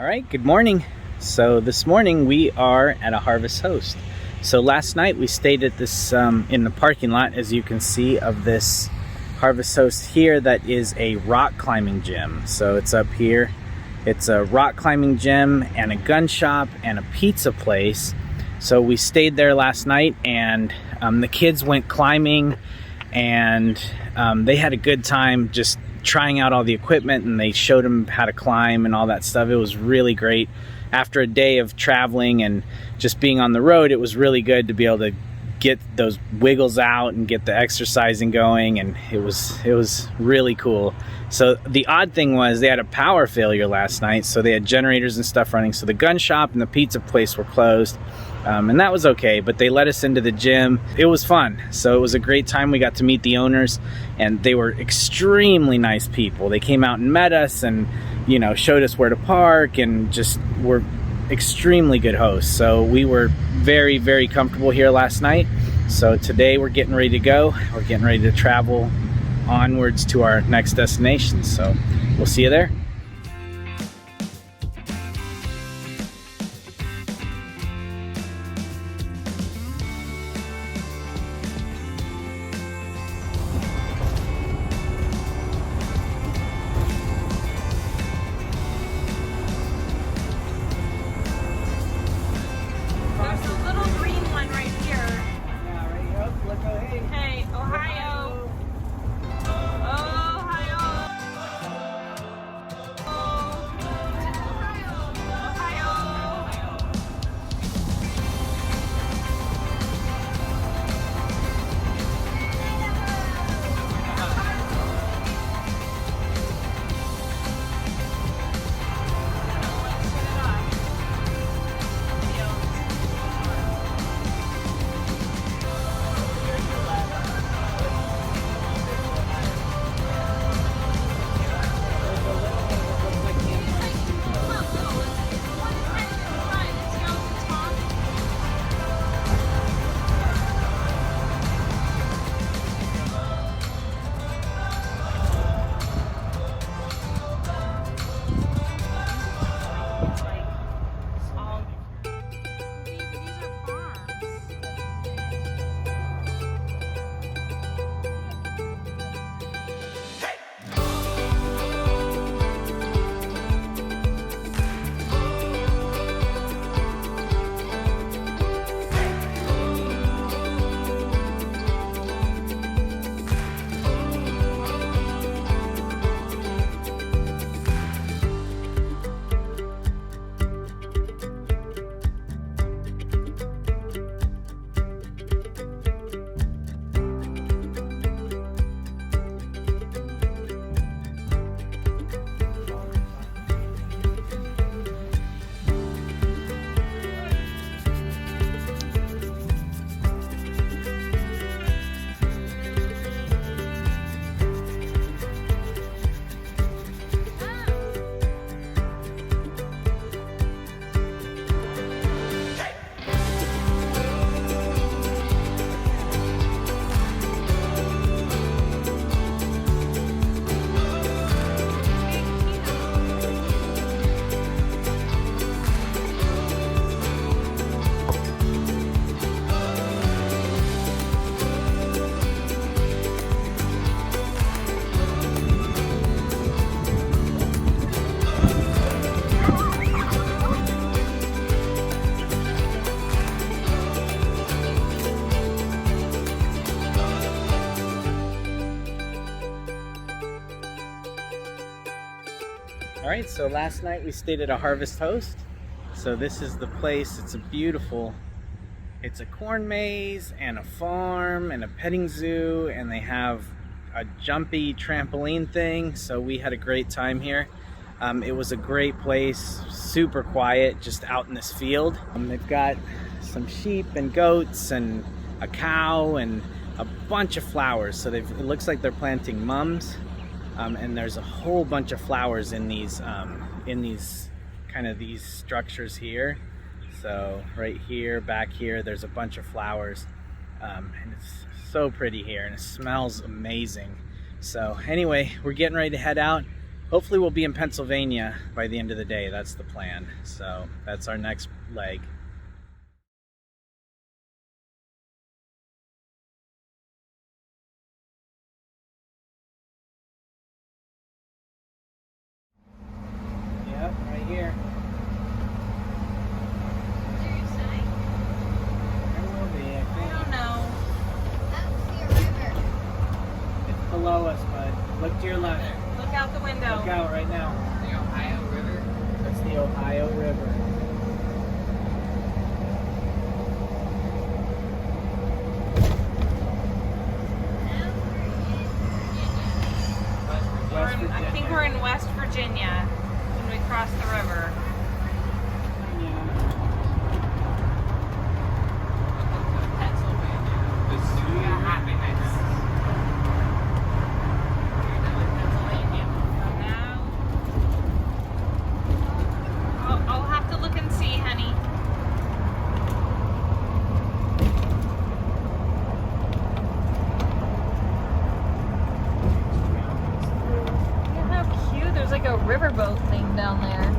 All right, good morning. So this morning we are at a Harvest Host. So last night we stayed at this in the parking lot, as you can see, of this Harvest Host here that is a rock climbing gym. So it's up here. It's a rock climbing gym and a gun shop and a pizza place. So we stayed there last night, and the kids went climbing, and they had a good time just trying out all the equipment, and they showed them how to climb and all that stuff. It was really great. After a day of traveling and just being on the road, it was really good to be able to get those wiggles out and get the exercising going, and it was really cool. So the odd thing was they had a power failure last night, so they had generators and stuff running, so the gun shop and the pizza place were closed, and that was okay, but they let us into the gym. It was fun. So it was a great time. We got to meet the owners, and they were extremely nice people. They came out and met us and, you know, showed us where to park, and just were extremely good hosts. So we were very, very comfortable here last night. So today we're getting ready to go. We're getting ready to travel onwards to our next destination. So we'll see you there. Alright, so last night we stayed at a Harvest Host. So this is the place. It's a corn maze and a farm and a petting zoo, and they have a jumpy trampoline thing. So we had a great time here. It was a great place, super quiet, just out in this field. They've got some sheep and goats and a cow and a bunch of flowers. So it looks like they're planting mums. And there's a whole bunch of flowers in these kind of these structures here. So right here, back here, there's a bunch of flowers, and it's so pretty here, and it smells amazing. So anyway, we're getting ready to head out. hopefully we'll be in Pennsylvania by the end of the day. That's the plan. So that's our next leg. Yep, right here. Below us, bud. Look to your left. Look out the window. Look out right now. The Ohio River? That's the Ohio River. I think we're in West Virginia when we cross the river. Pennsylvania. The city of happiness. I'll have to look and see, honey. Yeah, how cute. There's like a riverboat thing down there.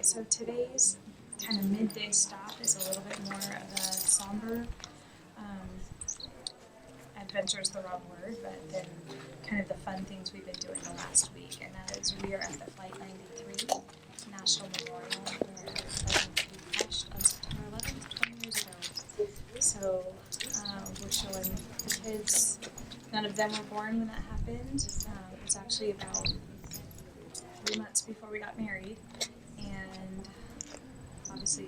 So today's kind of midday stop is a little bit more of a somber adventure is the wrong word, but then kind of the fun things we've been doing the last week, and that is we are at the Flight 93 National Memorial where Flight 93 crashed on September 11th, 20 years ago. So we're showing the kids. None of them were born when that happened. It was actually about 3 months before we got married. And obviously,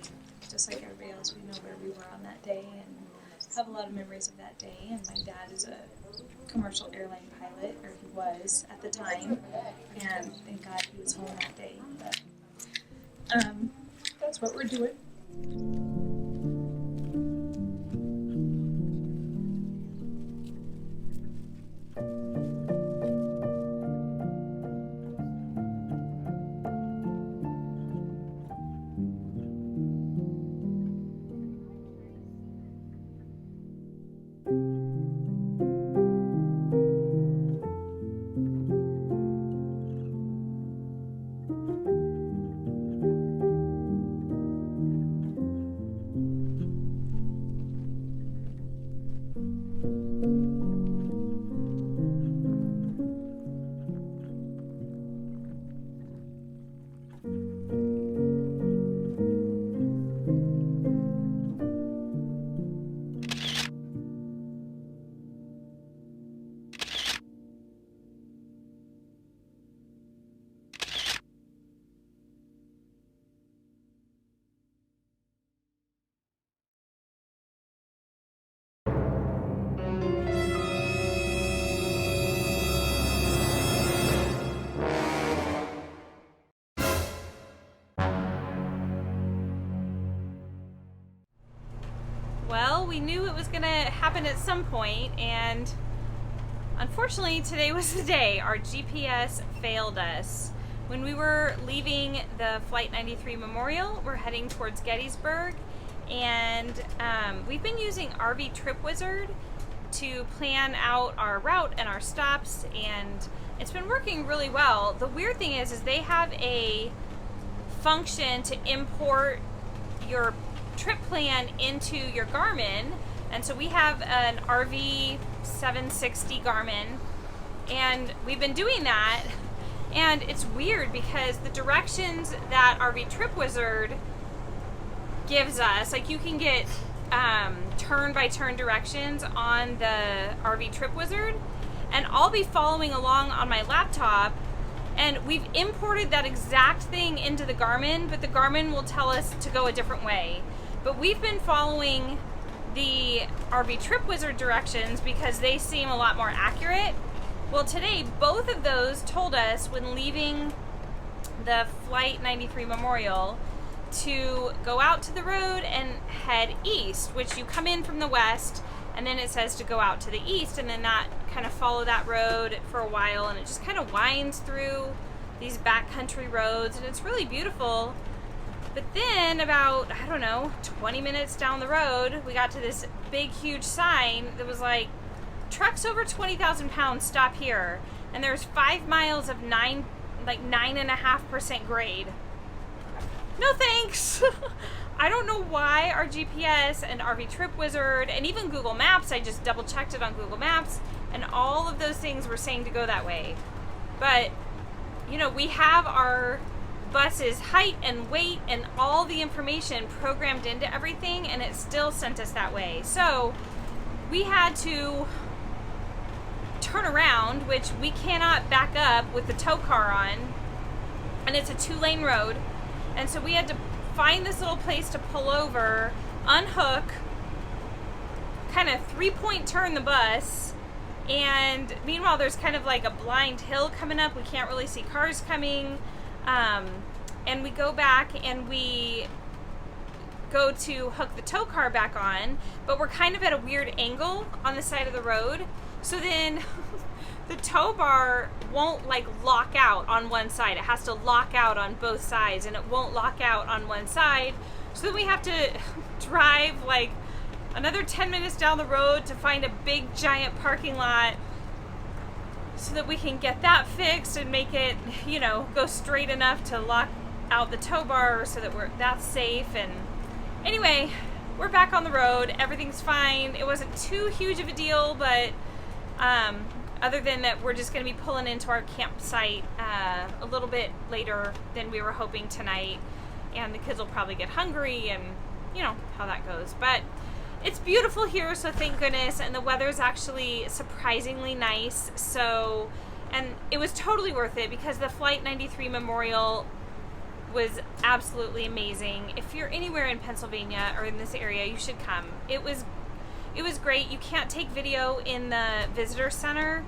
just like everybody else, we know where we were on that day and have a lot of memories of that day. And my dad is a commercial airline pilot, or he was at the time, and thank God he was home that day. But that's what we're doing. Well, we knew it was gonna happen at some point, and unfortunately today was the day. Our GPS failed us. When we were leaving the Flight 93 Memorial, we're heading towards Gettysburg, and we've been using RV Trip Wizard to plan out our route and our stops, and it's been working really well. The weird thing is they have a function to import your trip plan into your Garmin, and so we have an RV 760 Garmin, and we've been doing that, and it's weird because the directions that RV Trip Wizard gives us, like you can get turn-by-turn directions on the RV Trip Wizard, and I'll be following along on my laptop, and we've imported that exact thing into the Garmin, but the Garmin will tell us to go a different way. But we've been following the RV Trip Wizard directions because they seem a lot more accurate. Well, today, both of those told us when leaving the Flight 93 Memorial to go out to the road and head east, which you come in from the west, and then it says to go out to the east, and then that kind of follow that road for a while, and it just kind of winds through these backcountry roads, and it's really beautiful. But then about, I don't know, 20 minutes down the road, we got to this big, huge sign that was like, trucks over 20,000 pounds stop here. And there's 5 miles of 9.5% grade. No thanks. I don't know why our GPS and RV Trip Wizard and even Google Maps, I just double checked it on Google Maps, and all of those things were saying to go that way. But, you know, we have our bus's height and weight and all the information programmed into everything, and it still sent us that way. So we had to turn around, which we cannot back up with the tow car on, and it's a 2-lane road, and so we had to find this little place to pull over, unhook, kind of 3-point turn the bus, and meanwhile there's kind of like a blind hill coming up. We can't really see cars coming. And we go back and we go to hook the tow car back on, but we're kind of at a weird angle on the side of the road. So then the tow bar won't like lock out on one side. It has to lock out on both sides, and it won't lock out on one side. So then we have to drive like another 10 minutes down the road to find a big giant parking lot so that we can get that fixed and make it, you know, go straight enough to lock out the tow bar so that that's safe. And anyway, we're back on the road. Everything's fine. It wasn't too huge of a deal, but other than that, we're just going to be pulling into our campsite a little bit later than we were hoping tonight, and the kids will probably get hungry, and you know how that goes. But it's beautiful here, so thank goodness, and the weather's actually surprisingly nice. So, and it was totally worth it because the Flight 93 Memorial was absolutely amazing. If you're anywhere in Pennsylvania or in this area, you should come. It was great. You can't take video in the visitor center,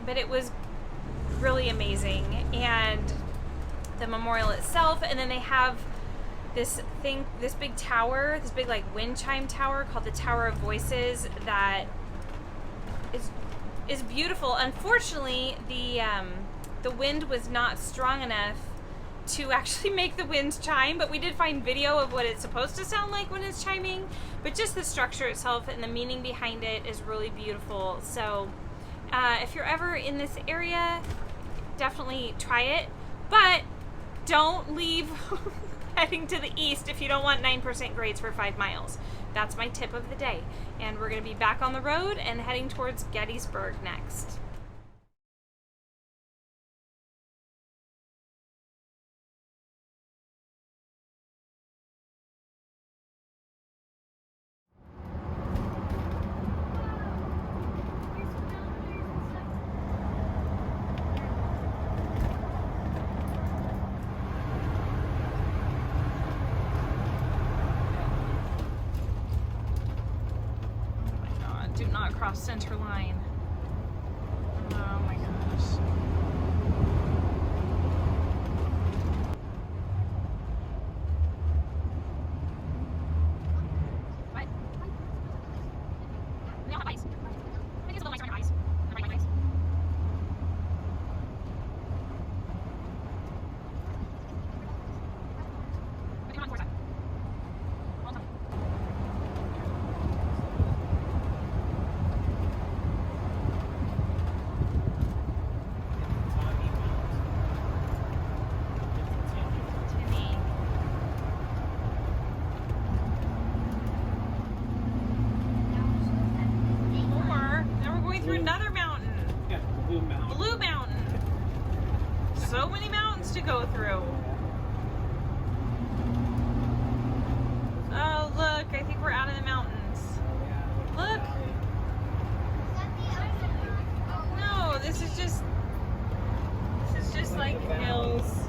but it was really amazing. And the memorial itself, and then they have this big tower, this big like wind chime tower called the Tower of Voices that is beautiful. Unfortunately, the wind was not strong enough to actually make the winds chime, but we did find video of what it's supposed to sound like when it's chiming. But just the structure itself and the meaning behind it is really beautiful. So if you're ever in this area, definitely try it, but don't leave heading to the east if you don't want 9% grades for 5 miles. That's my tip of the day. And we're going to be back on the road and heading towards Gettysburg next. Do not cross center line. Oh my gosh. What? so many mountains to go through. Oh, look, I think we're out of the mountains. Look. No, this is just like hills,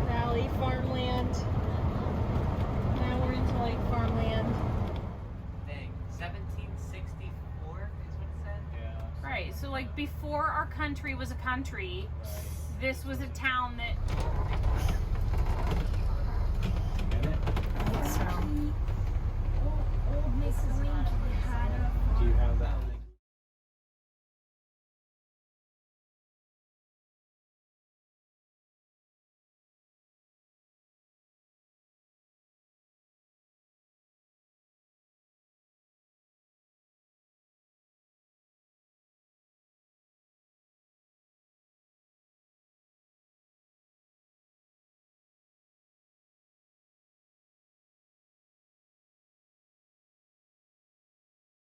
valley, farmland. Now we're into like farmland. Dang, 1764 is what it said? Yeah. Right, so like before our country was a country, this was a town that... Get it? Old Miss Link had